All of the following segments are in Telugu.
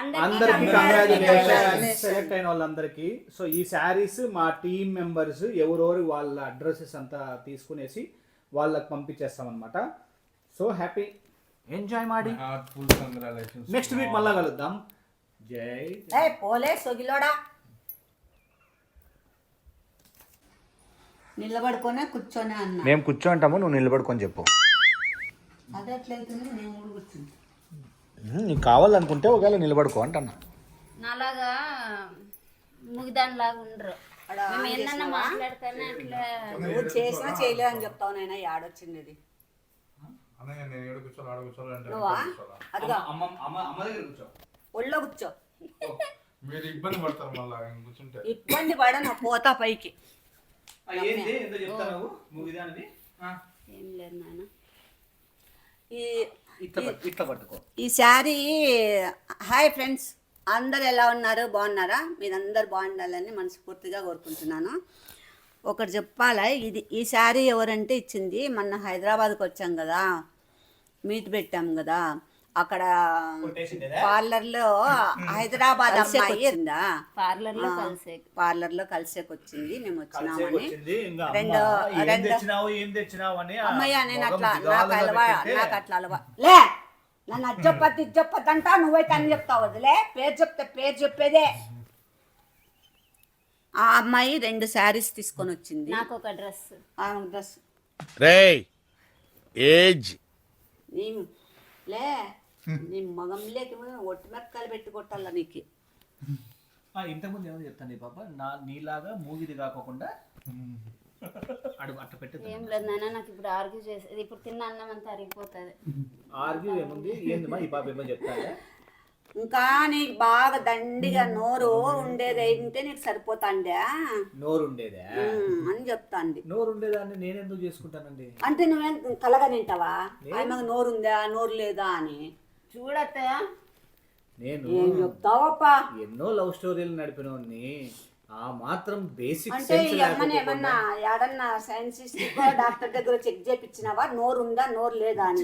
అందరికి కంగ్రాచులేషన్స్ సెలెక్ట్ అయిన వాళ్ళందరికీ. సో ఈ శారీస్ మా టీమ్ మెంబర్స్ ఎవరెవరు వాళ్ళ అడ్రసెస్ అంతా తీసుకునేసి వాళ్ళకి పంపించేస్తాం అనమాట. సో హ్యాపీ ఎంజాయ్ ಮಾಡಿ. నెక్స్ట్ వీక్ మళ్ళా కలుద్దాం. జై పోలే సొగిలోడా నిలబడుకొనే కూర్చొని అన్న. మేము కూర్చోంటాము, నువ్వు నిలబడుకొని చెప్పు. అదే ఎట్లయితుంది, నేను కూడా కూర్చుంటా. నీకు కావాలనుకుంటే ఒకవేళ నిలబడుకో అంటన్నా. నాలాగా ముగిదానిలాగా ఉండరు. మేము ఏందన్నా మాట్లాడితేనే అట్లా నువ్వు చేసినా చేయలేదు అని చెప్తావు. నాయన యాడొచ్చింది నువ్వా? అదిగా ఒళ్ళో కూర్చో. ఇబ్బంది పడను, పోతా పైకి. ఏం లేదు నాన్న. ఈ శారీ హాయ్ ఫ్రెండ్స్, అందరు ఎలా ఉన్నారు? బాగున్నారా? మీరందరు బాగుండాలని మనస్ఫూర్తిగా కోరుకుంటున్నాను. ఒకటి చెప్పాలా, ఈ శారీ ఎవరంటే ఇచ్చింది, మొన్న హైదరాబాద్కి వచ్చాం కదా, మీట్ పెట్టాం కదా, అక్కడ పార్లర్లో హైదరాబాద్ అమ్మాయి వచ్చిందా, పార్లర్లో కలిసేకి వచ్చింది. మేము వచ్చినామని అమ్మయ్య నేను అట్లా నాకు అట్లా అలవా లే, నన్ను అజ్జప్పతి ఇజ్జప్పతి అంటా, నువ్వైతే అని చెప్తావు. వదిలే, పేరు చెప్తే పేరు చెప్పేదే. ఆ అమ్మాయి 2 శారీస్ తీసుకొని వచ్చింది, నాకు ఒక డ్రెస్. లే నీ మగంలోకి ఒట్టి మెక్కలు పెట్టి కొట్టాల నీకు. ఇంతకుముందు ఏమో చెప్తాను పాప, నీలాగా మూగిది కాకుండా అడుగు అట్ట పెట్టి. ఏం లేదు నాన్న, నాకు ఇప్పుడు ఆర్గ్యూ చేసేది, ఇప్పుడు తిన్న అన్నం అంతా అరిగిపోతుంది. ఆర్గ్యూ ఏముంది, ఏంది ఈ పాప ఏమో చెప్తాను. ఇంకా నీకు బాగా దండిగా నోరు ఉండేది అయితే నీకు సరిపోతాండే. నోరు ఉండేదే అని చెప్తాండి. నోరు ఉండేదాన్ని నేను ఎందుకు చేసుకుంటానండి? అంటే నువ్వేం కలగా తింటావా? ఆమెకు నోరు ఉందా నోరు లేదా అని చూడత్త. నేను ఏం చెప్తావప్పా, ఎన్నో లవ్ స్టోరీలు నడిపినోడిని. ఆ మాత్రం బేసిక్ అంటే ఏమన్నా ఏడన్నా సైంటిస్ట్ డాక్టర్ దగ్గర చెక్ చేయించినావా నోరు ఉందా నోరు లేదా అని?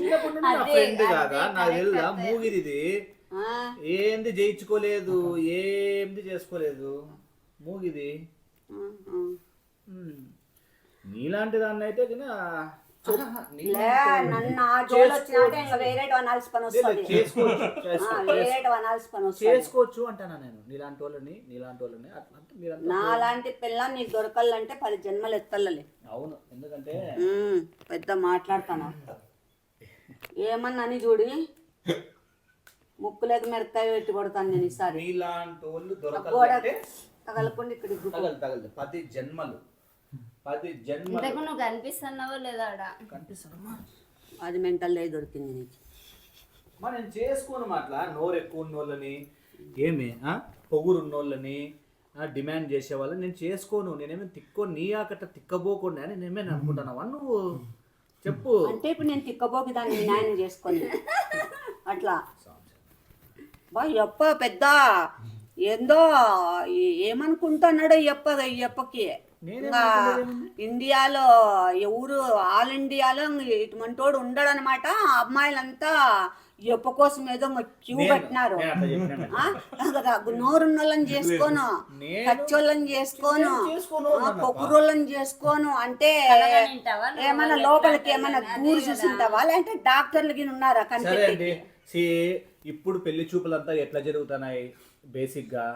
ఫ్రెండ్ కాదా నాకు తెలుదా మూగిది. ఏంది జయించుకోలేదు, ఏంది చేసుకోలేదు, మూగిది. నీలాంటి దాన్ని అయితే చేసుకోవచ్చు అంటానా నేను. నీలాంటి వాళ్ళని నాలాంటి పిల్ల నీకు దొరకాలంటే 10 జన్మలు ఎత్తలే. అవును, ఎందుకంటే పెద్ద మాట్లాడతాను. ఏమన్నా అని చూడి ముక్కులేక మెరకాయ పెట్టి కొడతాను నేను ఈసారి. నీలాంటి వాళ్ళు దొరకాలంటే తగలకుండా ఇక్కడ తగలదు 10 జన్మలు. 10 జన్మలు. నువ్వు కనిపిస్తున్నావో లేదా? కనిపిస్తున్నా. అది మెంటల్ దొరికింది నీకు. నేను చేసుకోను అట్లా. నోరు ఎక్కువ ఉన్నోళ్ళని, ఏమి పొగురు ఉన్నోళ్ళని డిమాండ్ చేసే వాళ్ళని నేను చేసుకోను. నేనేమి నీ ఆకట్ట తిక్కబోకుండా అని నేనేమని అనుకుంటున్నావా నువ్వు? చెప్పు. అంటే ఇప్పుడు నేను తిక్కబోకి దాన్ని న్యాయం చేసుకోండి అట్లా. ఎప్ప పెద్ద ఏందో ఏమనుకుంటున్నాడో ఎప్పకి. ఇండియాలో ఎవరు ఆల్ ఇండియాలో ఇటువంటోడు ఉండడనమాట. అమ్మాయిలంతా ఎప్ప కోసం ఏదో క్యూ పెట్టినారు. నోరున్నోళ్ళని చేసుకోను, కచ్చోళ్ళని చేసుకోను, పొక్కురోళ్ళని చేసుకోను అంటే ఏమన్నా లోపలికి ఏమన్నా దూరు చూసింటావా? లేదంటే డాక్టర్లకి ఉన్నారా కనిపెట్టి? ఇప్పుడు పెళ్లి చూపులంతా ఎట్లా జరుగుతున్నాయి? బేసిక్ గా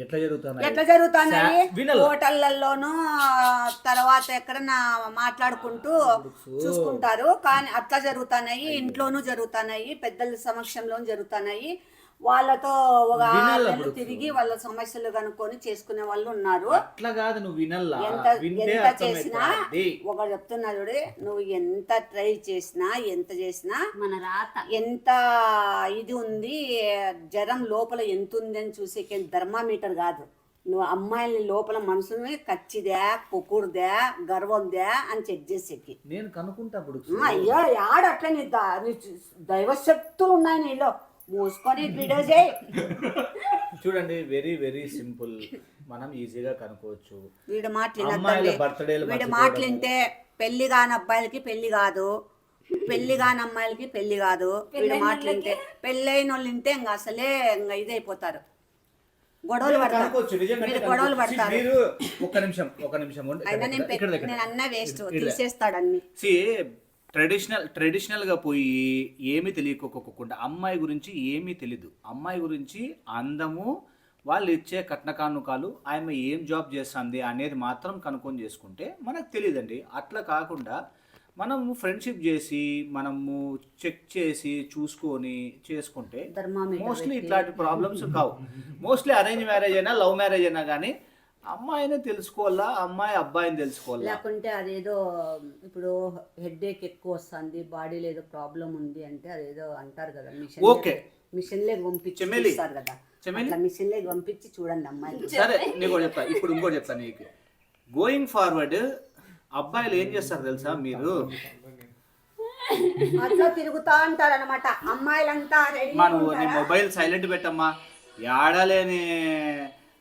ఎట్లా జరుగుతున్నాయి? హోటళ్లలోనూ తర్వాత ఎక్కడన్నా మాట్లాడుకుంటూ చూసుకుంటారు. కానీ అట్లా జరుగుతున్నాయి, ఇంట్లోనూ జరుగుతున్నాయి, పెద్దల సమక్షంలోనూ జరుగుతున్నాయి. వాళ్ళతో ఒక తిరిగి వాళ్ళ సమస్యలు కనుక్కొని చేసుకునే వాళ్ళు ఉన్నారు. అట్లా కాదు, నువ్వు వినల్లా. ఎంత చేసినా ఒకటి చెప్తున్నా చూడు, నువ్వు ఎంత ట్రై చేసినా ఎంత చేసినా మన రాత ఎంత ఇది ఉంది, జ్వరం లోపల ఎంత ఉంది అని చూసే థర్మామీటర్ కాదు. నువ్వు అమ్మాయిని లోపల మనసుని కచ్చిదా, పొక్కుడుదా, గర్వందా అని చెక్ చేసేకి నేను కనుక్కుంటా. అయ్యో యాడ అట్లా నీ దైవశక్తులు ఉన్నాయి నీలో. మూసుకొని వీడియో చేయి. చూడండి, వెరీ వెరీ సింపుల్. మనం ఈజీగా కనుక్కోవచ్చు. వీడి మాటలు వింటే పెళ్లి కాని అబ్బాయిలకి పెళ్లి కాదు, పెళ్లి కాని అమ్మాయిలకి పెళ్లి కాదు, వీడు మాటలుంటే పెళ్ళైన వాళ్ళు వింటే ఇంకా అసలే ఇంకా ఇదైపోతారు, గొడవలు పడతారు, కనుక్కోవచ్చు, నిజంగానే వీళ్ళు గొడవలు కనుక్కోవచ్చు. పడతారు. మీరు ఒక్క నిమిషం ఉండు. అయినా నేను అన్న వేస్ట్ తీసేస్తాడు అన్ని. ట్రెడిషనల్ గా పోయి ఏమీ తెలియకోకుండా అమ్మాయి గురించి ఏమీ తెలీదు, అమ్మాయి గురించి అందము, వాళ్ళు ఇచ్చే కట్న కానుకాలు, ఆమె ఏం జాబ్ చేస్తుంది అనేది మాత్రం కనుక్కొని చేసుకుంటే మనకు తెలియదండి. అట్లా కాకుండా మనము ఫ్రెండ్షిప్ చేసి మనము చెక్ చేసి చూసుకొని చేసుకుంటే మోస్ట్లీ ఇట్లాంటి ప్రాబ్లమ్స్ కావు. మోస్ట్లీ అరేంజ్ మ్యారేజ్ అయినా లవ్ మ్యారేజ్ అయినా కానీ అమ్మాయిని తెలుసుకోవాలా, అమ్మాయి అబ్బాయిని తెలుసుకోవాలా. లేకుంటే అదేదో ఇప్పుడు హెడ్ఏక్ ఎక్కువ వస్తుంది, బాడీలో ఏదో ప్రాబ్లం ఉంది అంటే అదేదో అంటారు కదా, మిషన్ లేక పంపించారు కదా, మిషన్ లేక పంపించి చూడండి అమ్మాయి. సరే నీకు చెప్తా, ఇప్పుడు ఇంకోటి చెప్తా నీకు. గోయింగ్ ఫార్వర్డ్ అబ్బాయిలు ఏం చేస్తారు తెలుసా, మీరు అట్లా తిరుగుతా అంటారు అనమాట అమ్మాయిలంతా. నువ్వు నీ మొబైల్ సైలెంట్ పెట్టమ్మా, ఏడలేని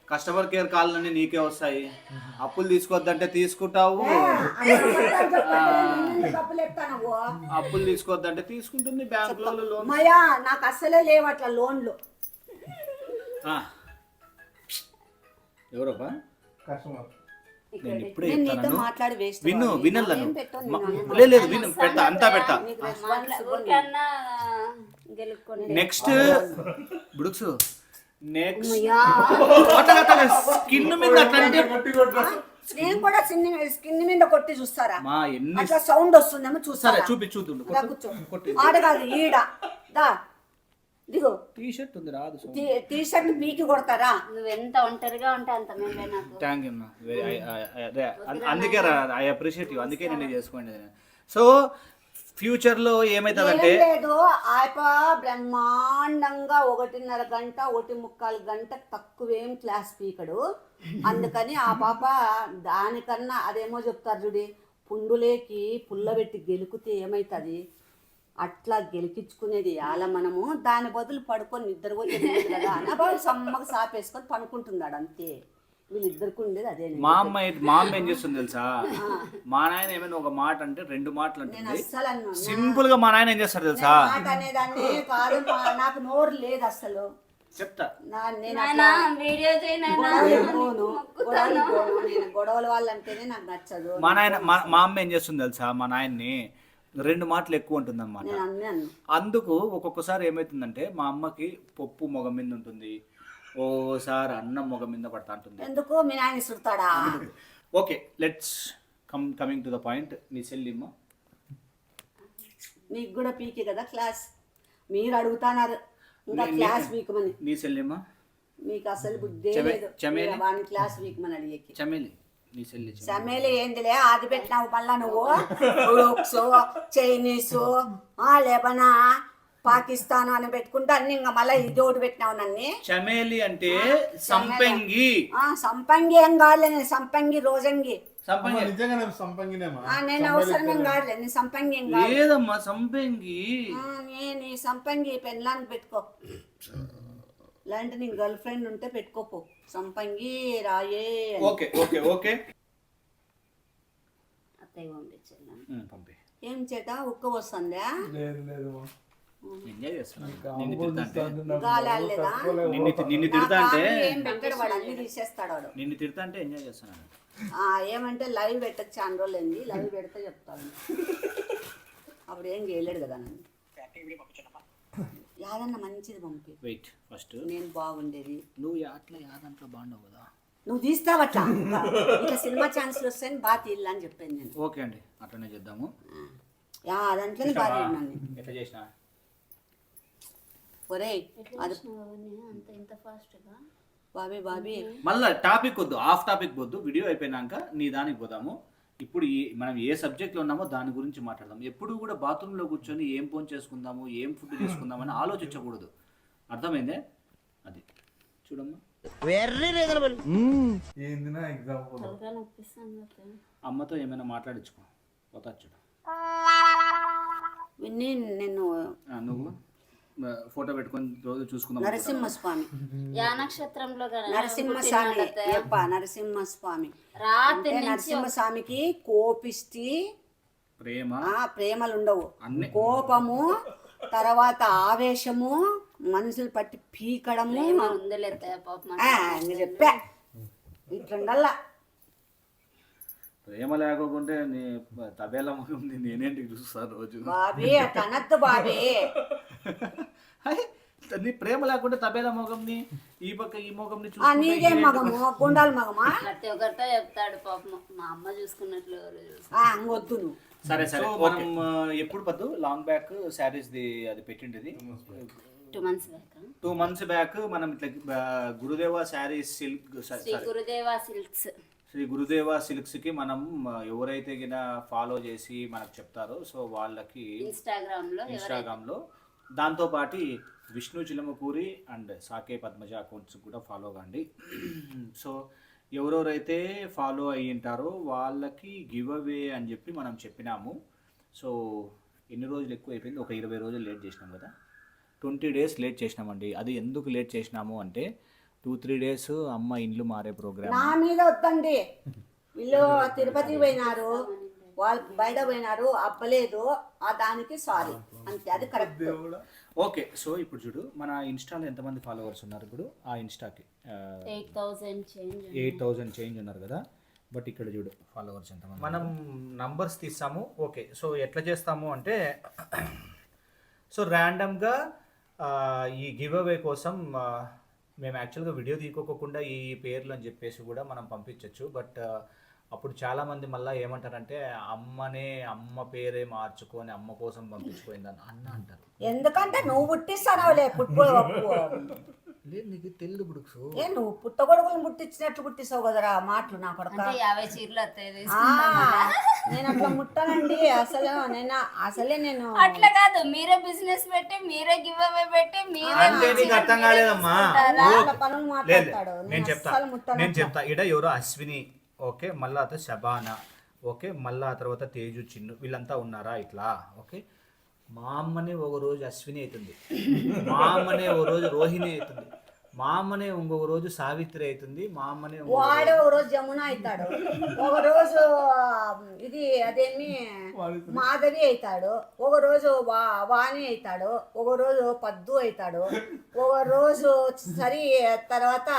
కస్టమర్ కేర్ కాళ్ళన్నీ నీకే వస్తాయి. అప్పులు తీసుకోవద్దంటే తీసుకుంటావు, అప్పులు తీసుకోవద్దంటే తీసుకుంటుంది బ్యాంక్ లోన్. మయా నాకు అసలే లేవు అట్లా లోన్లు. ఎవరబ్బా నేను ఇప్పుడే నీతో చెప్తాను, మాట్లాడి వేస్ట్. వినలను లేదు విను, పెడతా అంతా పెడతా. నెక్స్ట్ బుడుక్స్ నెక్స్ట్ స్కిన్ మీద నేను కూడా స్కిన్ మీద కొట్టి చూస్తారా, అట్లా సౌండ్ వస్తుందేమో చూస్తారా, చూపి ఆడ కాదు ఈడ దా దిగో. టీ షర్ట్ ఉంది రాదు, టీ షర్ట్ పీకి కొడతారా? నువ్వు ఎంత ఒంటరిగా ఉంటే అంత మేమే నాకు. థ్యాంక్ యూ అందుకే ఐ అప్రిషియేట్ యూ, అందుకే నేను చేసుకోండి. సో ఫ్యూచర్ లో ఏమైతుందంటే లేదు, ఆయప బ్రహ్మాండంగా 1.5 గంట 1.25 గంట తక్కువేం క్లాస్ పీకడు. అందుకని ఆ పాప దానికన్నా అదేమో చెప్తారు చూడి, పుండులేకి పుల్లబెట్టి గెలుకుతే ఏమైతుంది, అట్లా గెలికించుకునేది అలా మనము. దాని బదులు పడుకొని నిద్ర పోతే కదా అని సమ్మగా సాపేసుకొని పనుకుంటున్నాడు అంతే. వీళ్ళిద్దరికి ఉండేది అదే. మా అమ్మ ఏం చేస్తుంది తెలుసా, మా నాయన ఏమైనా ఒక మాట అంటే 2 మాటలు అంటే సింపుల్ గా. మా నాయన ఏం చేస్తారు తెలుసా, మాట అనేదాన్ని కాదు, నాకు నోరు లేదు అసలు. చెప్తా గొడవల వాళ్ళంటేనే నాకు నచ్చదు. మా అమ్మ ఏం చేస్తుంది తెలుసా, మా నాయన్ని 2 మాటలు ఎక్కువ ఉంటుంది అన్నమాట. అందుకు ఒక్కొక్కసారి ఏమైతుందంటే మా అమ్మకి పప్పు మొగం మీద ఉంటుంది, ఓసారి అన్నం మొగం మీద పడతా ఉంటుంది. ఎందుకు మీ నాయన సుడతాడా? Okay let's coming to the point. నీ చెల్లిమ్మ మీకు కూడా పీకే కదా క్లాస్, మీరు అడుగుతున్నారు ఇంకా క్లాస్ పీకమని. నీ చెల్లిమ్మ మీకు అసలు బుద్ధే లేదు, వాని క్లాస్ పీకమని అడిగేకి. చమేలి నీ చెల్లి చమేలి ఏందిలే, అది పెట్టినావు మళ్ళా నువ్వు. చైనీసు లేబనా పాకిస్తాన్ అని పెట్టుకుంటే అన్ని ఇంకా మళ్ళీ ఇది ఒకటి పెట్టినావు నన్ను. చమేలి అంటే సంపంగి. సంపంగి ఏం కాదులే, నేను సంపంగి రోజంగి. నేను అవసరం కాదులే, నేను సంపంగి ఏం కాదు. లేదమ్మా సంపంగి. నేను ఈ సంపంగి పెళ్ళానికి పెట్టుకో, ఇలాంటి నీ గర్ల్ ఫ్రెండ్ ఉంటే పెట్టుకోపో. సంపంగి రాయే. ఓకే ఓకే ఓకే అత్తయ్య పంపించాను. ఏం చేట ఉక్క వస్తుందా? ఎంజాయ్ చేస్తున్నా. నిన్ను తిడతా అంటే ఎంజాయ్ చేస్తున్నాను. ఏమంటే లైవ్ పెట్టచ్చు, చాలా రోజులు అయింది, లైవ్ పెడితే చెప్తాను. అప్పుడు ఏం చేయలేడు కదా నన్ను. యాదన్న మంచిది పంపి. వెయిట్ ఫస్ట్ నేను బాగుండేది. నువ్వు అట్లా యాదంట్లో బాగుండవు కదా, నువ్వు తీస్తావట్లా. ఇట్లా సినిమా ఛాన్స్లు వస్తాయని బాగా తీయాలి అని చెప్పాను నేను. ఓకే అండి అట్లనే చేద్దాము. దాంట్లోనే బాగా నన్ను ఎట్లా చేసినా ఒరే అది అంత ఇంత ఫాస్ట్గా. బాబీ మళ్ళీ టాపిక్ వద్దు, ఆఫ్ టాపిక్ వద్దు. వీడియో అయిపోయినాక నీ దానికి పోదాము. ఇప్పుడు మనం ఏ సబ్జెక్ట్లో ఉన్నామో దాని గురించి మాట్లాడదాం. ఎప్పుడు కూడా బాత్రూంలో కూర్చొని ఏం ఫోన్ చేసుకుందాము, ఏం ఫుడ్ చేసుకుందామని ఆలోచించకూడదు. అర్థమైందే? అది చూడమ్మా, అమ్మతో ఏమైనా మాట్లాడించుకో. పోతా చూడు. నేను నువ్వు ఫోటో పెట్టుకొని రోజు చూసుకుందాం. నరసింహస్వామి నక్షత్రంలో నరసింహస్వామి నరసింహస్వామి రాత్రి నరసింహస్వామికి కోపిష్టి ప్రేమ ప్రేమలు ఉండవు. అన్ని కోపము, తర్వాత ఆవేశము, మనుషులు పట్టి పీకడము. ఉందలే పాపం మీరు చెప్పా ఇట్లుండల్లా. ప్రేమ లేకపోతే నీ తబేలా ఉంది, నేనేంటికి చూస్తాను రోజు. బాబీ తనద్దు బాబీ. నీ ప్రేమ లేకుంటే తబేలా మొగంని ఈ పక్క ఈ మొగంని నీకేం మగము, గుండాలు మగమా? ప్రతి ఒక్కరితో చెప్తాడు పాపం. మా అమ్మ చూసుకున్నట్లు వద్దు నువ్వు. సరే సరే మనం ఎప్పుడు పద్దు లాంగ్ బ్యాక్ శారీస్ ది అది పెట్టిండేది 2 months బ్యాక్. 2 months బ్యాక్ మనం ఇట్లా గురుదేవ శారీస్ సిల్క్ శ్రీ గురుదేవ సిల్క్స్, శ్రీ గురుదేవ సిల్క్స్కి మనం ఎవరైతే గిన ఫాలో చేసి మనకు చెప్తారో సో వాళ్ళకి ఇన్స్టాగ్రామ్లో దాంతోపాటు విష్ణు చిలమకూరి అండ్ సాకే పద్మజ అకౌంట్స్ కూడా ఫాలో కాండి. సో ఎవరెవరైతే ఫాలో అయ్యి ఉంటారో వాళ్ళకి గివ్ అవే అని చెప్పి మనం చెప్పినాము. సో ఎన్ని రోజులు ఎక్కువ అయిపోయింది, ఒక 20 రోజులు లేట్ చేసినాం కదా, 20 days లేట్ చేసినామండి. అది ఎందుకు లేట్ చేసినాము అంటే 2-3 days అమ్మ ఇండ్లు మారే ప్రోగ్రామ్ నా మీద వద్దండి. వీళ్ళు తిరుపతికి పోయినారు, వాళ్ళు బయట పోయినారు, అప్పలేదు, దానికి సారీ అంతే, అది కరెక్ట్. ఓకే. సో ఇప్పుడు చూడు మన ఇన్స్టాలో ఎంతమంది ఫాలోవర్స్ ఉన్నారు ఇప్పుడు, ఆ ఇన్స్టాకి 8,000 చేంజ్ ఉన్నారు కదా. బట్ ఇక్కడ చూడు ఫాలోవర్స్ ఎంతమంది. మనం నంబర్స్ తీస్తాము. ఓకే. సో ఎట్లా చేస్తాము అంటే సో ర్యాండమ్గా ఈ గివ్ అవే కోసం మేము యాక్చువల్గా వీడియో తీసుకోకుండా ఈ పేర్లు అని చెప్పేసి కూడా మనం పంపించవచ్చు. బట్ అప్పుడు చాలామంది మళ్ళీ ఏమంటారంటే అమ్మ పేరే మార్చుకొని అమ్మ కోసం పంపించిపోయిందని అంటారు. ఎందుకంటే నువ్వు పుట్టిస్తానవులే లేదు నీకు తెలుగు బుడుక్స్ నువ్వు పుట్టగొడుగులు పుట్టించినట్లు పుట్టిస్తావు కదరా మాటలు నా కొడుకు. 50 చీరలు వస్తాయి. నేను అట్లా ముట్టానండి అసలే నేను అట్లా కాదు, మీరే బిజినెస్ పెట్టి మీరే గివ్ అవే పెట్టి మీరే. అంటే నీకు అర్థం కాలేదమ్మా. పనులు మాట్లాడతాడు. నేను చెప్తా ఇడ ఎవరో అశ్విని, ఓకే, మళ్ళా తర్వాత శబానా, ఓకే, మళ్ళా తర్వాత తేజు చిన్ను, వీళ్ళంతా ఉన్నారా ఇట్లా. ఓకే, మా అమ్మనే ఒక రోజు అశ్విని అవుతుంది, మా అమ్మనే ఒక రోజు రోహిణి అవుతుంది, మా అమ్మనే ఇంకొక రోజు సావిత్రి అవుతుంది, మా అమ్మనే వాడే ఒక రోజు జమున అవుతాడు, ఒక రోజు ఇది అదేమి మాధవి అవుతాడు, ఒక రోజు వాణి అవుతాడు, ఒక రోజు పద్దు అవుతాడు, ఒక రోజు సరి తర్వాత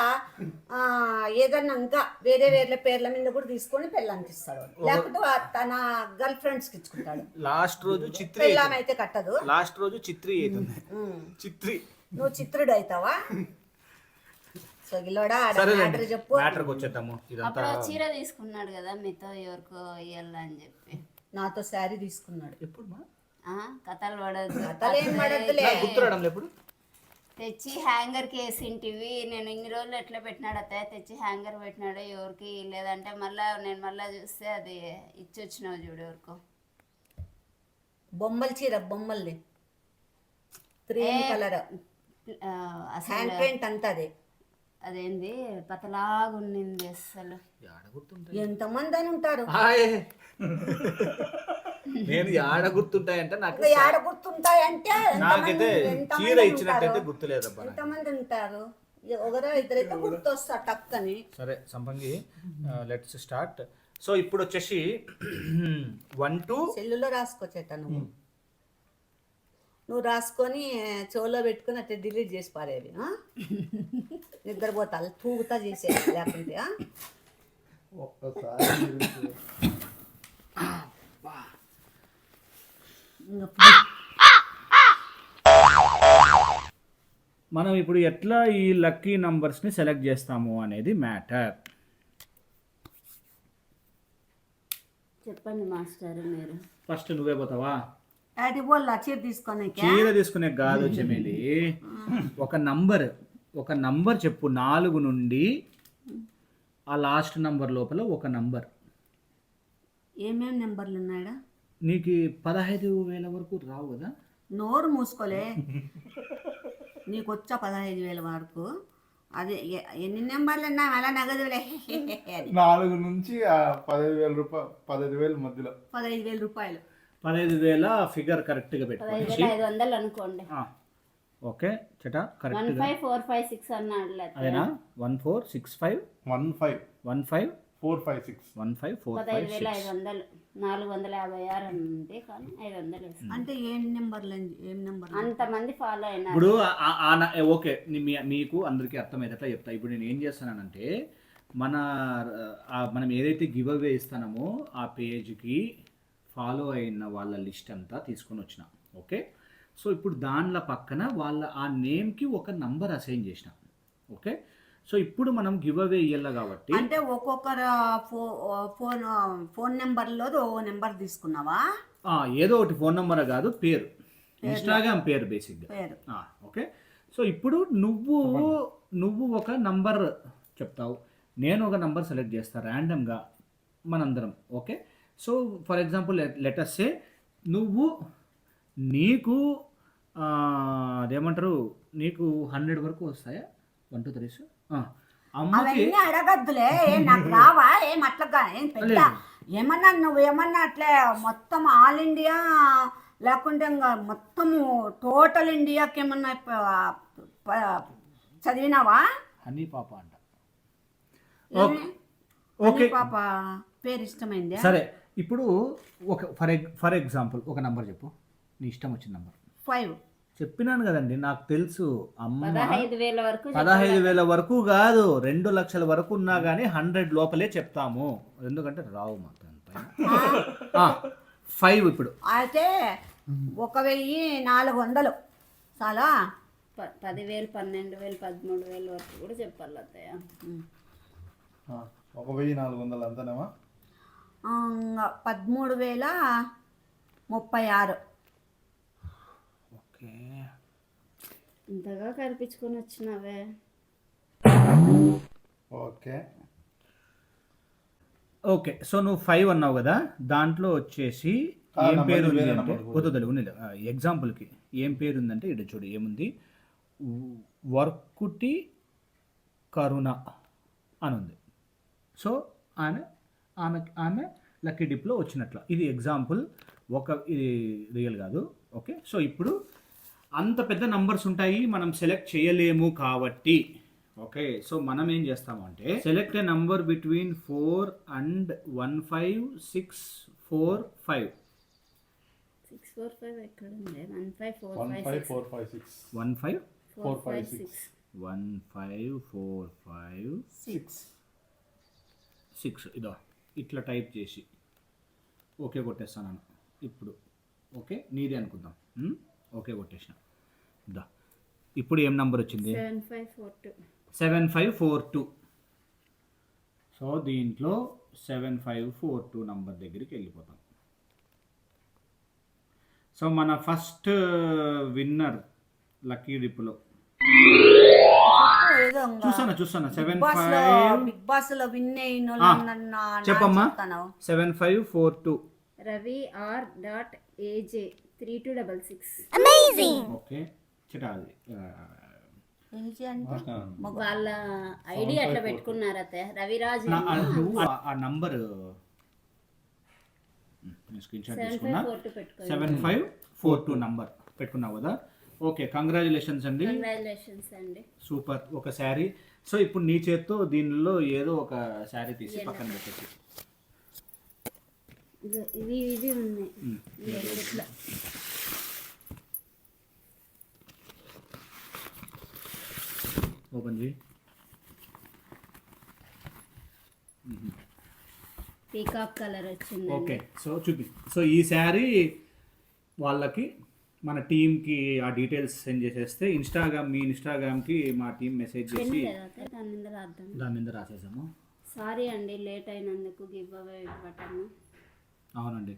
ఏదన్నా ఇంకా వేరే వేరే పేర్ల మీద కూడా తీసుకొని పెళ్ళానికి ఇస్తాడు, లేకపోతే తన గర్ల్ ఫ్రెండ్స్ కి ఇచ్చుకుంటాడు. లాస్ట్ రోజు చిత్రి పెళ్ళామైతే కట్టదు, లాస్ట్ రోజు చిత్రి అవుతుంది. చిత్రి నువ్వు చిత్రుడు అవుతావా? చెప్పు వచ్చేద్దాము. చీర తీసుకున్నాడు కదా మీతో ఎవరికో ఇయ్యాల అని చెప్పి నాతో శారీ తీసుకున్నాడు. ఎప్పుడు కథలు పడదు, ఎప్పుడు తెచ్చి హ్యాంగర్ కేసింటివి. నేను ఇన్ని రోజులు ఎట్లా పెట్టినాడు అత్తయ్య, తెచ్చి హ్యాంగర్ పెట్టినాడు ఎవరికి లేదంటే నేను మళ్ళీ చూస్తే అది ఇచ్చి వచ్చినావు చూడు ఎవరికో. బొమ్మల చీర, బొమ్మల్ని క్రీమ్ కలర్ హ్యాండ్ పెయింట్ అంతా అదేంది పతలాగా ఉండింది అసలు. ఎంతమంది అని ఉంటారు. నేను ఆడ గుర్తుంటాయంటే నాకు ఆడ గుర్తుంటాయంటే నాకైతే చీర ఇచ్చినట్టయితే గుర్తులేదబ్బా. ఎంతమంది ఉంటారు, ఒకరో ఇద్దరైతే గుర్తొస్తా టక్కని. సరే సంపంగి, లెట్స్ స్టార్ట్. సో ఇప్పుడు వచ్చేసి 1 2 సెల్లులో రాసుకోచేట నువ్వు రాసుకొని చెవులో పెట్టుకుని అట్లా డిలీట్ చేసి పారేవి. నిద్రపోతా తూగుతా చేసేది లేకుంటే. మనం ఇప్పుడు ఎట్లా ఈ లక్కీ నంబర్స్ని సెలెక్ట్ చేస్తాము అనేది మ్యాటర్. చెప్పండి మాస్టర్, మీరు ఫస్ట్ నువ్వే పోతావా? చీర తీసుకునే కాదు చెమేలి, ఒక నంబర్ చెప్పు, 4 నుండి ఆ లాస్ట్ నంబర్ లోపల ఒక నంబర్. ఏమేమి నెంబర్లు ఉన్నాయా? నీకు 15,000 వరకు రావు కదా. నోరు మూసుకోలే, నీకు వచ్చా 15,000 వరకు. అది ఎన్ని నెంబర్లు ఉన్నా అలా నగదులే. 4 నుంచి 15,000 రూపాయలు, 15,000 మధ్యలో 15,000 రూపాయలు. 15,000 ఫిగర్ కరెక్ట్ గా పెట్టుకోండి. 15,500 అనుకోండి. Okay చట correct. 15,456 అన్నాడు. అదేనా? 1465 15 15 456. 15456 15,500 456 ఉంది కానీ 500 వేస్తాం. అంటే ఏం నెంబర్లు అంతమంది ఫాలో అయినారు. ఇప్పుడు ఓకే మీకు అందరికీ అర్థమయ్యేటట్లా చెప్తా. ఇప్పుడు నేను ఏం చేస్తానంటే మనం ఏదైతే గివ్ అవే ఇస్తానమో ఆ పేజ్కి ఫాలో అయిన వాళ్ళ లిస్ట్ అంతా తీసుకొని వచ్చిన. ఓకే, సో ఇప్పుడు దానిలో పక్కన వాళ్ళ ఆ నేమ్కి ఒక నంబర్ అసైన్ చేసిన. ఓకే, సో ఇప్పుడు మనం గివ్ అవే ఇయ్యాలి కాబట్టి అంటే ఒక్కొక్కరు ఫోన్ నెంబర్లో ఓ నెంబర్ తీసుకున్నావా? ఏదో ఒకటి ఫోన్ నెంబర్ కాదు, పేరు, ఇన్స్టాగ్రామ్ పేరు బేసిక్గా. ఓకే, సో ఇప్పుడు నువ్వు ఒక నంబర్ చెప్తావు, నేను ఒక నంబర్ సెలెక్ట్ చేస్తాను ర్యాండమ్గా మనందరం. Okay, so for example letters say నీకు అదేమంటారు, నీకు 100 వరకు వస్తాయా? 1 2 3 అమ్మకి అడగద్దులే, నాకు రావా ఏం అట్లా ఏం పెద్ద ఏమన్నా నువ్వేమన్నా అట్లే మొత్తం ఆల్ ఇండియా లేకుంటే ఇంకా మొత్తము టోటల్ ఇండియాకి ఏమన్నా చదివినావా? హనీ పాప అంట. ఓకే, పాప పేరు ఇష్టమైంది. సరే, ఇప్పుడు ఒక ఫర్ ఎగ్జాంపుల్ ఒక నంబర్ చెప్పు, నీ ఇష్టం వచ్చిన నంబర్. 5 చెప్పినాను కదండి, నాకు తెలుసు. అమ్మ 15,000 వరకు 15,000 వరకు కాదు, 2 లక్షల వరకు ఉన్నా కానీ 100 లోపలే చెప్తాము, ఎందుకంటే రావు మాత్రం. 5 ఇప్పుడు అయితే 1,400 చాలా. 10,000 12,000 13,000 వరకు కూడా చెప్పాలి అత్తయ్య. 1,400 అంతనేమా? 13,036. ఓకే, ఇంతగా కల్పించుకొని వచ్చినావే. ఓకే ఓకే, సో నువ్వు 5 అన్నావు కదా, దాంట్లో వచ్చేసి ఏం పేరు ఉంది అంటే ఎగ్జాంపుల్కి ఏం పేరు ఉందంటే ఇటు చూడు ఏముంది, వర్కుటి కరుణ అని ఉంది. సో ఆమె లక్కీ డిప్లో వచ్చినట్ల. ఇది ఎగ్జాంపుల్, ఇది రియల్ కాదు. ఓకే, సో ఇప్పుడు అంత పెద్ద నంబర్స్ ఉంటాయి, మనం సెలెక్ట్ చేయలేము కాబట్టి. ఓకే, సో మనం ఏం చేస్తామంటే select A number between 4 and 15645. 645 ఎక్కడ ఉంది? 15456 15456 15456 ఇదో ఇట్లా టైప్ చేసి ఓకే కొట్టేస్తాను ఇప్పుడు. ఓకే, నీదే అనుకుందాం. ఓకే కొట్టేసిన. దా ఇప్పుడు ఏం నంబర్ వచ్చింది? 7542. సో దీంట్లో 7542 నంబర్ దగ్గరికి వెళ్ళిపోతాం. సో మన ఫస్ట్ విన్నర్ లక్కీ డిప్లో చూస్తాను 75. బిగ్ బాస్ లో విన్ చెప్పమ్మా. 7542 రవి R.AJ 3266. ఓకే, చిటాది వాళ్ళ ఐడి అట్లా పెట్టుకున్నారు అత్తయ్య. రవిరాజ్ నువ్వు ఆ నంబర్ స్క్రీన్ షాట్ తీసుకున్నా. 7542 నంబర్ పెట్టుకున్నావు కదా. ఓకే, కంగ్రాచులేషన్స్ అండి. సూపర్. ఒక శారీ. సో ఇప్పుడు నీ చేత్తో దీనిలో ఏదో ఒక శారీ తీసి పక్కన పెట్టేసి. ఇది ఉన్నాయి ఓపెన్ చేయి. పీకాక్ కలర్ వచ్చింది. ఓకే, సో చూపి. సో ఈ శారీ వాళ్ళకి మన టీంకి ఆ డీటెయిల్స్ సెండ్ చేసేస్తే మీ ఇన్స్టాగ్రామ్కి మా టీం మెసేజ్ చేసి దాని మీద రాసేసాము. సారీ అండి లేట్ అయినందుకు గివ్ అవే ఇవ్వటము. అవునండి.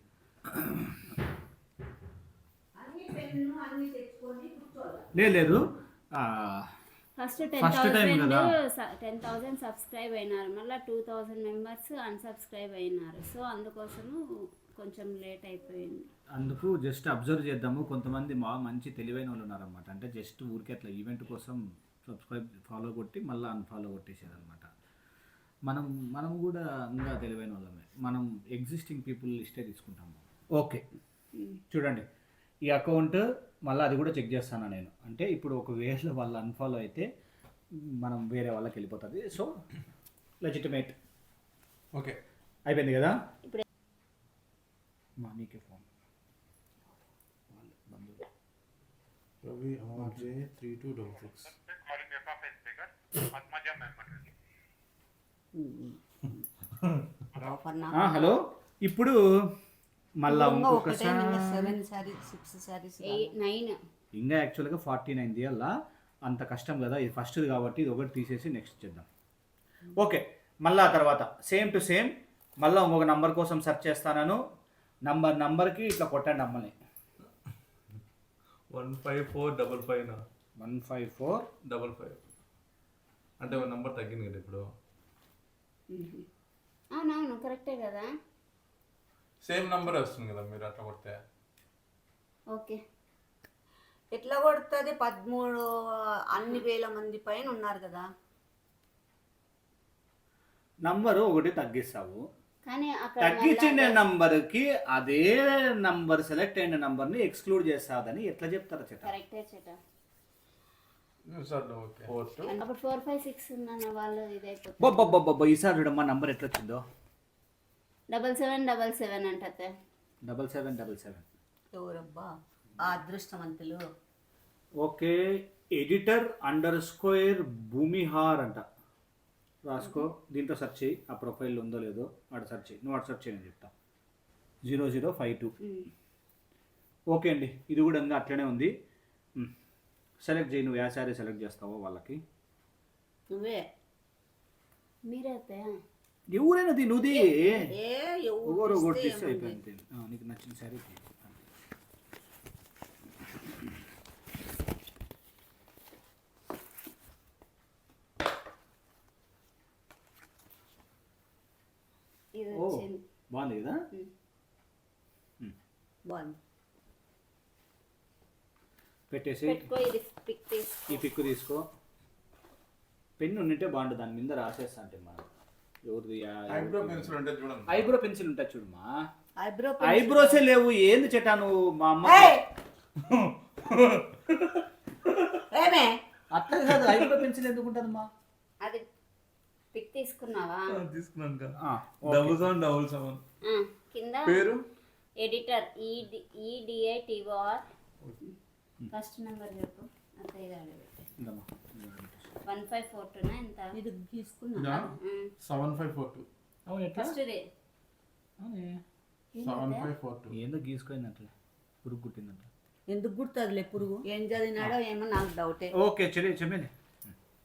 లేదు ఫస్ట్ 10,000 సబ్స్క్రైబ్ అయినారు, మళ్ళీ 2,000 మెంబర్స్ అన్సబ్స్క్రైబ్ అయినారు. సో అందుకోసము కొంచెం లేట్ అయిపోయింది. అందుకు జస్ట్ అబ్జర్వ్ చేద్దాము. కొంతమంది మంచి తెలివైన వాళ్ళు ఉన్నారనమాట. అంటే జస్ట్ ఊరికే అట్లా ఈవెంట్ కోసం ఫాలో కొట్టి మళ్ళీ అన్ఫాలో కొట్టేసేదనమాట. మనం కూడా ఇంకా తెలివైన వాళ్ళమే. మనం ఎగ్జిస్టింగ్ పీపుల్ లిస్టే తీసుకుంటాము. ఓకే, చూడండి ఈ అకౌంట్ మళ్ళీ అది కూడా చెక్ చేస్తాను నేను. అంటే ఇప్పుడు ఒకవేళ వాళ్ళు అన్ఫాలో అయితే మనం వేరే వాళ్ళకి వెళ్ళిపోతుంది. So legitimate. ఓకే అయిపోయింది కదా ఇప్పుడు- మా నీకే phone Ravi RJ 3266. Offer hello ఇప్పుడు మళ్ళా ఒకటే ఇంకొకసారి 7 సారీస్ 6 సారీస్ 9 ఇంకా యాక్చువల్గా 49 తీయాలా, అంత కష్టం కదా, ఇది ఫస్ట్ది కాబట్టి ఇది ఒకటి తీసేసి నెక్స్ట్ చేద్దాం. ఓకే, మళ్ళా తర్వాత సేమ్ టు సేమ్ మళ్ళీ ఇంకొక నంబర్ కోసం సెర్చ్ చేస్తాను. నంబర్కి ఇట్లా కొట్టండి అమ్మని. 15455 154 అంటే ఒక నంబర్ తగ్గింది కదా ఇప్పుడు. అవునవును కరెక్టే కదా. సేమ్ నంబర్ వస్తుంది కదా మీరు అట్లా కొడితే. ఓకే ఎట్లా కొడుతుంది? 13 అన్ని వేల మంది పైన ఉన్నారు కదా. నంబరు ఒకటి తగ్గిస్తావు, కానీ అక్కడ తగ్గించిన నంబర్కి అదే నంబర్ సెలెక్ట్ అయిన నంబర్ని ఎక్స్క్లూడ్ చేస్తాదని ఎట్లా చెప్తారా చేత? కరెక్టే చేట. సార్ ఓకే 42 అప్పుడు 4 5 6 ఉన్న వాళ్ళు ఇదైపోతుంది. బొబ్బొబ్బొబ్బొబ్బ ఈసారి చూడమ్మా నంబర్ ఎట్లా వచ్చిందో. 7777 అంటతే 7777. ఎవరబ్బా ఆ అదృష్టవంతులు? ఓకే, ఎడిటర్ _ భూమిహార్ అంట రాసుకో. దీంట్లో సెర్చ్ చేయి, ఆ ప్రొఫైల్ ఉందో లేదో ఆడ సెర్చ్ చేయి. నువ్వు ఆడ సెర్చ్ చేయని చెప్తా. 0052. ఓకే అండి, ఇది కూడా ఇంకా అట్లనే ఉంది. సెలెక్ట్ చేయి, నువ్వు ఏ శారీ సెలెక్ట్ చేస్తావో వాళ్ళకి. నువ్వే మీరైతే ఎవరైనా నువ్వుది ఏ ఎవరు ఒకటి తీస్తే అయిపోయింది. నీకు నచ్చిన శారీ తీ. ఇది ఓ వచ్చింది. బాగుంది కదా. బాగుంది. పెట్టేసి పెట్టుకో, ఇది పిక్ తీసుకో. ఈ పిక్ తీసుకో. పెన్ను ఉంటే బాగుంటుంది, దాని మీద రాసేస్తా అంటే మనం ఎవరిది. ఐబ్రో పెన్సిల్ అంటే చూడండి. ఐబ్రో పెన్సిల్ ఉంటాయి చూడమ్మా. ఐబ్రో ఐబ్రోసే లేవు, ఏంది చెట్టా నువ్వు మా అమ్మ. ఏమే అట్లా కాదు, ఐబ్రో పెన్సిల్ ఎందుకు ఉంటుందమ్మా? అది పిక్ తీసుకున్నావా? తీసుకున్నాను కదా. ఆ, 7777 కింద పేరు ఎడిటర్ EDITOR ఫస్ట్ నెంబర్ చెప్పు. అంతే ఇది ఆడబెట్టే. ఇందమ్మా. 1542 ఎంత? ఇది తీసుకున్నా. 7542 అవును ఎట్లా? ఫస్ట్ డే అవునే. 7542 ఏందో గీసుకుందంటే పురుగు కుట్టిందంట. ఎందుకు గుర్తుంది పురుగు? ఏం చదివినాడో ఏమో నాకు డౌటే. ఓకే చెమ్మేది.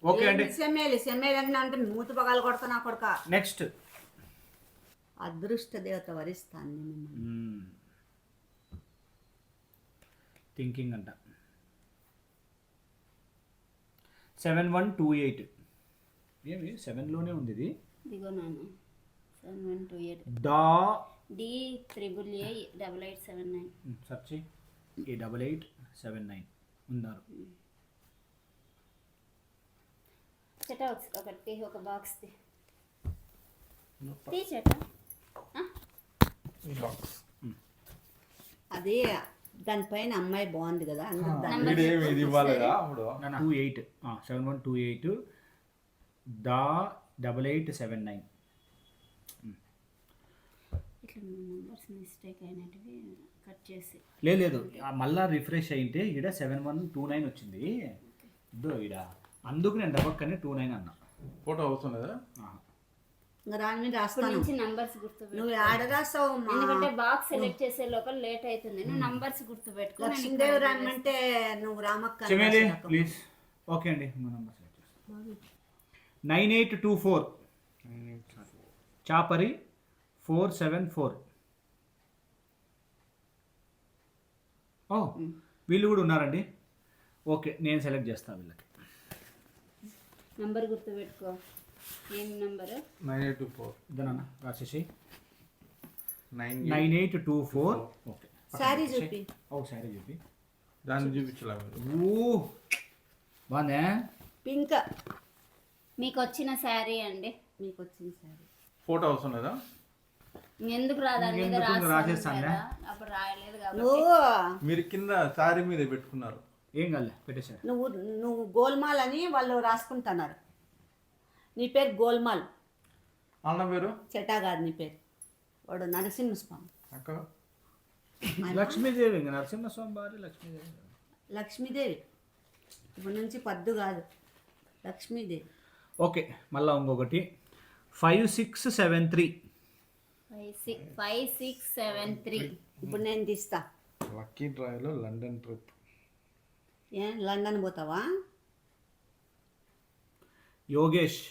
ఓకే అండి, సెమ్మేలి అంటే మూతి పగాలు కొడతా నా కొడుక. నెక్స్ట్. అదృష్ట దేవత వరిస్తాను మిమ్మల్ని. థింకింగ్ అంట. 7128. ఏమి 7లోనే ఉంది ఇది. ఇదిగో నాన్న 7128 డా D88879 సర్చి 8879 ఉన్నారు. చెట ఒకటి ఒక బాక్స్ తీ చెట. అది దానిపైన అమ్మాయి బాగుంది కదా, అందుకు దాన్ని వీడేమి ఇది ఇవ్వాలిగా అప్పుడు. 28 7128 దా 8879. ఇట్లా నంబర్స్ మిస్టేక్ అయినటివి కట్ చేసి లేదు మళ్ళా రిఫ్రెష్ అయింటే ఈడ 7129 వచ్చింది. ఇదో ఈడ, అందుకు నేను డబక్కనే 29 అన్నా. ఫోటో అవసరం లేదా? ఇంకా దాని మీద ఇప్పటి రాస్తాను. నుంచి నంబర్స్ గుర్తుపెట్టు. నువ్వు ఆడ రాస్తావు ఎందుకంటే బాక్స్ సెలెక్ట్ చేసే లోపల లేట్ అవుతుంది. నువ్వు నంబర్స్ గుర్తుపెట్టుకో. నేను లక్ష్మీదేవి రమ్మంటే నువ్వు రామక్క అని చెమేలి రాసిన రకం. ప్లీజ్. ఓకే అండి, ఇంకో నంబర్ సెలెక్ట్ చేస్తాను. 9824 చాపరి 474. ఓ వీళ్ళు కూడా ఉన్నారండి. ఓకే, నేను సెలెక్ట్ చేస్తాను వీళ్ళకి. నంబర్ గుర్తుపెట్టుకో. ఏం నంబరు? 9824 ఇదన్నా రాసేసి 98. 9824. ఓకే, శారీ చూపి. ఓ శారీ చూపి. దాన్ని చూపించలే మీరు. ఓ బాగుందే. పింక్ మీకు వచ్చిన శారీ అండి. మీకు వచ్చిన శారీ. ఫోటో అవసరం లేదా? ఎందుకు రాదని మీద ఇంకెందుకు రాస్తాను రాసేస్తానులే. కదా. అప్పుడు రాయలేదు కాబట్టి నువ్వు మీరు కింద సారీ మీద పెట్టుకున్నారు. ఏం కాలే, పెట్టేశారు. నువ్వు నువ్వు గోల్మాల్ అని వాళ్ళు రాసుకుంటున్నారు. నీ పేరు గోల్మాల్. అన్న పేరు చెటాగారిని పేరు వాడు నరసింహస్వామి. అక్క లక్ష్మీదేవి ఇంకా నరసింహస్వామి భార్య లక్ష్మీదేవి. లక్ష్మీదేవి ఇప్పుడు నుంచి పద్దు కాదు, లక్ష్మీదేవి. ఓకే, మళ్ళీ ఇంకొకటి 5673. 5673. ఇప్పుడు నేను తీస్తా. లక్కీ డ్రైవ్లో లండన్ ట్రిప్. ఏం లండన్ పోతావా? యోగేష్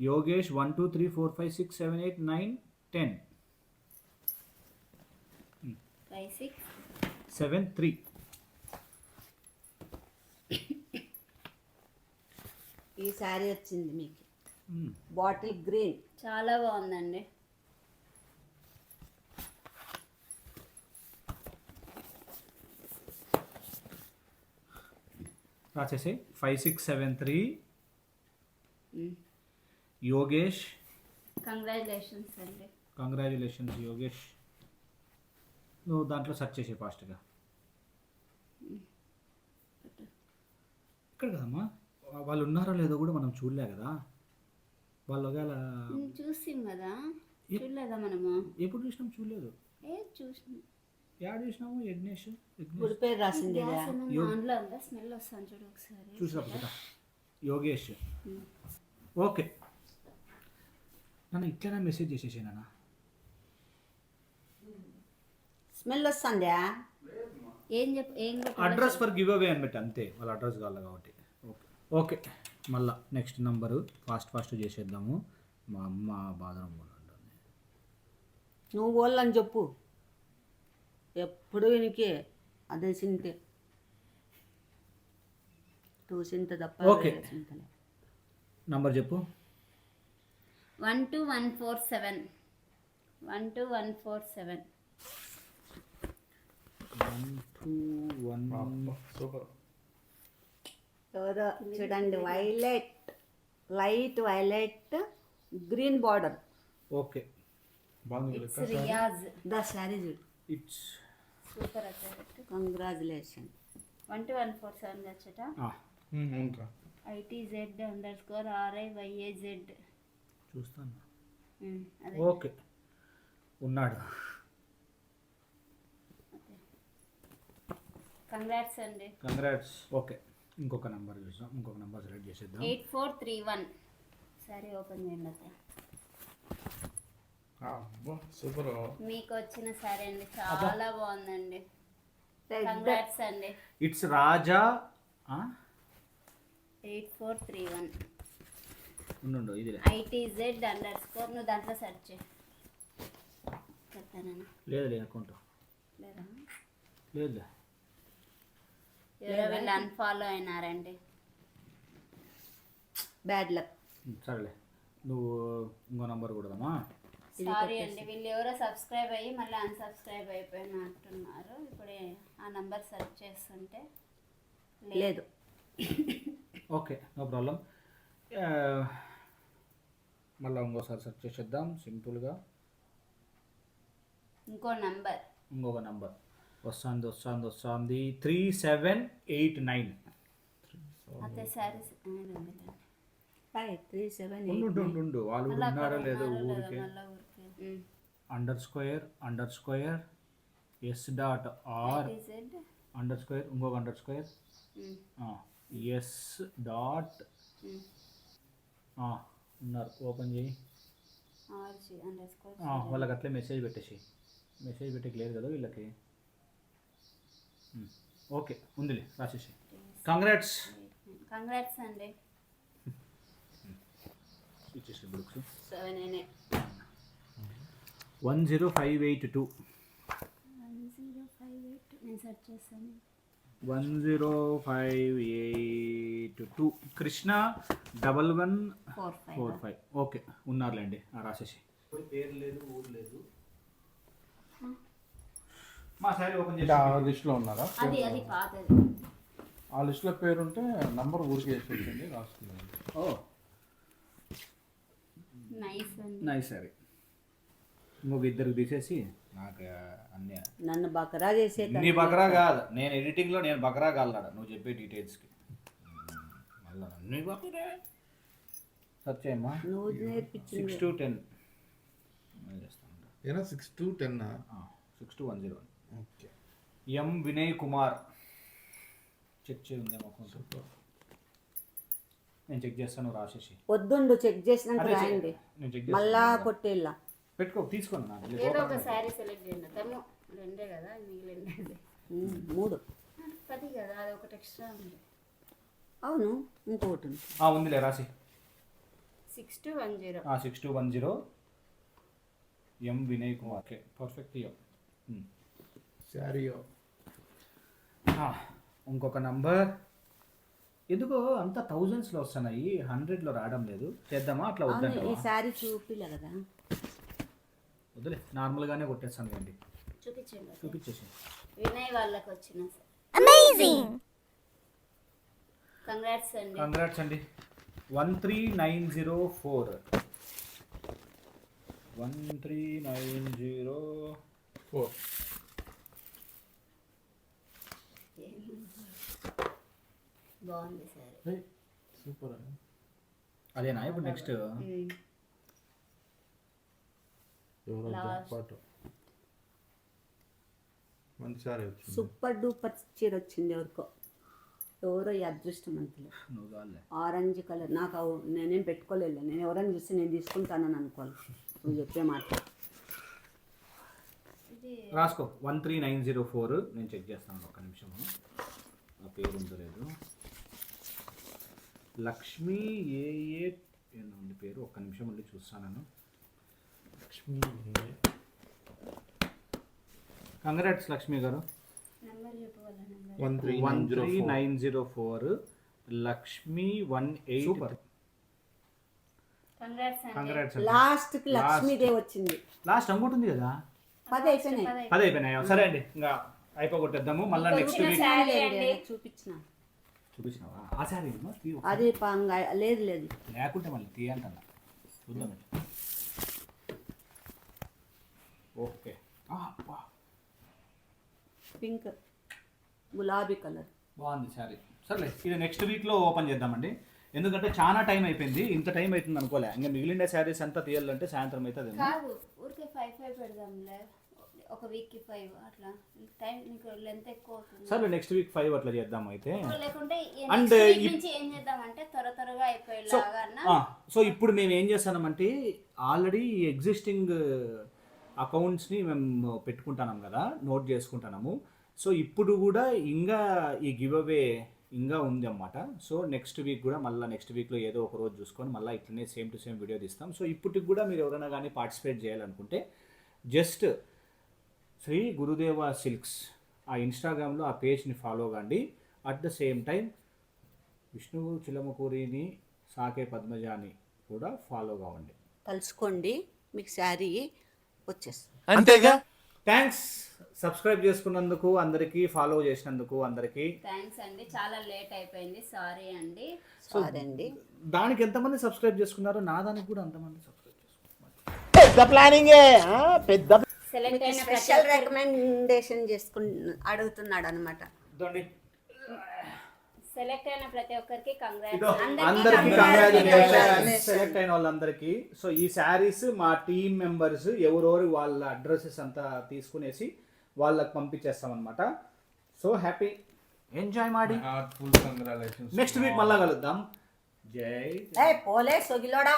1 2 3 4 5 6 7 8 9 10 73. ఈ శారీ వచ్చింది మీకు, బాటిల్ గ్రీన్. చాలా బాగుందండి. రాసేసి 5673 యోగేష్. కంగ్రాచులేషన్స్ అండి. కంగ్రాచులేషన్స్ యోగేష్. నువ్వు దాంట్లో సెర్చ్ చేసే ఫాస్ట్గా. ఇక్కడ కదమ్మా, వాళ్ళు ఉన్నారో లేదో కూడా మనం చూడలే కదా. వాళ్ళు ఒకవేళ చూసాం కదా, చూడలేదా మనము? ఎప్పుడు చూసినాం? చూడలేదు. చూసినాం. యాడ్ చూసినాము. యజ్ఞేష్ గుడి పేరు రాసింది కదా. ఆన్లో ఉందా? స్మెల్ వస్తాను చూడు ఒకసారి. చూసినప్పుడు యోగేష్. ఓకే నాన్న, ఇట్లనే మెసేజ్ చేసేసి నాన్న. స్మెల్ వస్తుందా? ఏం అడ్రస్ ఫర్ గివ్ అవే అని పెట్టి అంతే, వాళ్ళ అడ్రస్ కావాలి కాబట్టి. ఓకే ఓకే, మళ్ళా నెక్స్ట్ నంబరు ఫాస్ట్ చేసేద్దాము. మా అమ్మ బాదరం ఉంటుంది. నువ్వు వాళ్ళని చెప్పు, ఎప్పుడు వినికి అదే సింతే చూసింత తప్ప ఓకే. వేరే చింతలే. నంబర్ చెప్పు. 12147. 12147. 121. సూపర్. ఎవరో చూడండి, violet, light violet green border. Okay, బాగుంది ఇట్స్ రియాజ్. ద శారీ చూడు. ఇట్స్ సూపర్ అసలు. కంగ్రాచులేషన్. 12147 వచ్చట. ఇంకా ITZ_RIYAZ. చూస్తాను. అదే. ఓకే, ఉన్నాడు. కంగ్రాట్స్ అండి. కంగ్రాట్స్. ఓకే, ఇంకొక నెంబర్ చూసాం. ఇంకొక నెంబర్ సెలెక్ట్ చేసేద్దాం. 8431. సరే ఓపెన్ చేయండి అత్తయ్య. సూపర్. మీకు వచ్చిన సరే అండి, చాలా బాగుందండి. కంగ్రాట్స్ అండి. ఇట్స్ రాజా. 8431. ఉండు ఇది ITZ_ నువ్వు దాంట్లో సెర్చ్ చేయి. చెప్తానన్నా. లేదు అకౌంట్ లేదా? లేదు. ఎవరో వీళ్ళు అన్ఫాలో అయినారండి. Bad luck. సరేలే, నువ్వు ఇంకో నంబర్ కూడదమ్మా. సారీ అండి, వీళ్ళు ఎవరో సబ్స్క్రైబ్ అయ్యి మళ్ళీ అన్సబ్స్క్రైబ్ అయిపోయినట్టున్నారు. ఇప్పుడు ఆ నంబర్ సెర్చ్ చేస్తుంటే లేదు. Okay, no problem. మళ్ళీ ఇంకోసారి సెర్చ్ చేసేద్దాం సింపుల్గా. ఇంకో నంబర్. ఇంకొక నంబర్ వస్తుంది 3789. అదే సారీస్. 5378. ఉండు వాళ్ళు కూడా ఉన్నారో లేదో ఊరికే. ___s.r _ ఇంకొక _ s డాట్ ఉన్నారు. ఓపెన్ చేయి. వాళ్ళకి అట్లే మెసేజ్ పెట్టేసి. మెసేజ్ పెట్టేకి లేదు కదా వీళ్ళకి. ఓకే, ఉందిలే, రాసేసి. కంగ్రాట్స్. కంగ్రాట్స్ అండి. ఇచ్చేసి బుక్స్. 798. 10582. 1058. నేను సెర్చ్ చేస్తాను. 10582 కృష్ణ 1145. ఓకే, ఉన్నారులేండి, రాసేసి. పేరు లేదు, ఊరు లేదు. మా శారీ ఓపెన్ చేసి ఆ లిస్ట్లో ఉన్నారా? అది పాతది. ఆ లిస్ట్లో పేరు ఉంటే నంబర్ ఊరికి వేసి పెట్టండి, రాసుకున్నాను. ఓ నైస్ అండి. నైస్ శారీ. ఇంకొక ఇద్దరికి తీసేసి నాకు అన్నీ. నన్ను బకరా చేసే నీ బకరా కాదు, నేను ఎడిటింగ్లో నేను బకరా కాలడా నువ్వు చెప్పే డీటెయిల్స్కి. మళ్ళీ అన్నీ బకరా. సెర్చ్ చేయమ్మా. నువ్వు నేర్పించింది 6 to 10 ఏనా 6 to 10 6 to 10. Okay. M Vinay Kumar check చేయండి అకౌంట్. నేను చెక్ చేస్తాను రాసేసి. వద్దుండు చెక్ చేసినాక అదే రాయండి నేను చెక్ మళ్ళా చేస్తాను. కొట్టేళ్ళ పెట్టుకో తీసుకోండి నాకు ఏదో ఒక శారీ సెలెక్ట్ చేయండి. తమ్ము రెండే కదా మిగిలింది 3 10 కదా, అది ఒకటి ఎక్స్ట్రా ఉంది. అవును ఇంకొకటి ఉంది. ఉందిలే రాసి. 6 to 10. 6 to 10 M Vinay Kumar. Okay perfect. Sari ఇంకొక నంబర్ ఎందుకో అంతా థౌజండ్స్లో వస్తున్నాయి, 100లో రావడం లేదు. చేద్దామా అట్లా? అవును ఈ వద్దండి, శారీ చూపిలే కదా. వద్దులే నార్మల్గానే కొట్టేస్తాను అండి. చూపించండి. చూపించేసి వినయ్ వాళ్ళకి వచ్చిన కంగ్రాట్స్ అండి. కంగ్రాట్స్ అండి. 13904 13904. బాగుంది సారీ. సూపర్. అదేనా ఇప్పుడు నెక్స్ట్? పాటు మంచి శారీ వచ్చింది. సూపర్ డూపర్ చీర వచ్చింది ఎవరికో, ఎవరో ఈ అదృష్టవంతులు. నువ్వు కాదులే. ఆరెంజ్ కలర్ నాకు నేనేం పెట్టుకోలేదు. నేను ఎవరైనా చూస్తే నేను తీసుకుంటానని అనుకోవాలి. నువ్వు చెప్పే మాట రాసుకో 13904. నేను చెక్ చేస్తాను ఒక్క నిమిషము. ఆ పేరు ఉందో లేదు. లక్ష్మి ఏదో ఉంది పేరు. ఒక్క నిమిషం ఉండి చూస్తాను. లక్ష్మి. కంగ్రాట్స్ లక్ష్మి గారు. నెంబర్ చెప్పగల నెంబర్ 13904 లక్ష్మి 18. సూపర్. కంగ్రాట్స్ అండి. కంగ్రాట్స్. లాస్ట్ కి లక్ష్మీదేవి వచ్చింది. లాస్ట్ ఇంకోటి ఉంది కదా, 10 అయిపోయినాయి. 10 అయిపోయినాయా? సరే అండి, ఇంకా అయిపోగొట్టేద్దాము. మళ్ళీ నెక్స్ట్ వీక్ చూపించిన చూపించినావా ఆ శారీ? అది లేదు లేదు లేకుంటే మళ్ళీ తీయంటన్నా చూద్దాం. ఓకే పింక్ గులాబీ కలర్ బాగుంది శారీ. సర్లే ఇది నెక్స్ట్ వీక్లో ఓపెన్ చేద్దామండి, ఎందుకంటే చాలా టైం అయిపోయింది. ఇంత టైం అవుతుంది అనుకోలే. ఇంకా మిగిలిన శారీస్ అంతా తీయాలంటే సాయంత్రం అవుతుంది. కాదు ఊరికే 5 పెడదాంలే, ఒక వీక్కి 5 అట్లా. టైం నీకు లెంత్ ఎక్కువ అవుతుంది. సర్లే నెక్స్ట్ వీక్ 5 అట్లా చేద్దాం అయితే. లేకుంటే అండ్ నుంచి ఏం చేద్దామంటే త్వరగా అయిపోయేలాగా అన్న. సో ఇప్పుడు మేము ఏం చేస్తున్నామంటే ఆల్రెడీ ఎగ్జిస్టింగ్ అకౌంట్స్ని మేము పెట్టుకుంటున్నాం కదా, నోట్ చేసుకుంటున్నాము. సో ఇప్పుడు కూడా ఇంకా ఈ గివ్ అవే ఇంకా ఉంది అన్నమాట. సో నెక్స్ట్ వీక్ కూడా మళ్ళీ నెక్స్ట్ వీక్లో ఏదో ఒక రోజు చూసుకొని మళ్ళీ ఇట్లనే సేమ్ టు సేమ్ వీడియో తీస్తాం. సో ఇప్పటికి కూడా మీరు ఎవరైనా కానీ పార్టిసిపేట్ చేయాలనుకుంటే జస్ట్ శ్రీ గురుదేవ సిల్క్స్ ఆ ఇన్స్టాగ్రామ్లో ఆ పేజ్ని ఫాలో కండి. అట్ ద సేమ్ టైం విష్ణువు చిలమకూరిని సాకే పద్మజాని కూడా ఫాలో కావండి. కలుసుకోండి, మీకు శారీ వచ్చేస్తుంది. అంతేగా. థ్యాంక్స్ సబ్స్క్రైబ్ చేసుకున్నందుకు అందరికీ, ఫాలో చేసినందుకు అందరికీ థ్యాంక్స్ అండి. చాలా లేట్ అయిపోయింది, సారీ అండి. సారీ అండి. దానికి ఎంతమంది సబ్స్క్రైబ్ చేసుకున్నారో నా దానికి కూడా అంతమంది సబ్స్క్రైబ్ చేసుకున్నారు. పెద్ద ప్లానింగే, పెద్ద సెలెక్ట్ అయిన స్పెషల్ రికమెండేషన్ అడుగుతున్నాడు అనమాట. సెలెక్ట్ అయిన ప్రతి ఒక్కరికి అందరికీ కంగ్రాచులేషన్స్. సెలెక్ట్ అయిన వాళ్ళందరికీ. సో ఈ శారీస్ మా టీమ్ మెంబర్స్ ఎవరెవరు వాళ్ళ అడ్రసెస్ అంతా తీసుకునేసి వాళ్ళకి పంపించేస్తాం అనమాట. సో హ్యాపీ ఎంజాయ్ ಮಾಡಿ. Heartful congratulations. నెక్స్ట్ వీక్ మళ్ళా కలుద్దాం. జై పోలే సొగిలోడా.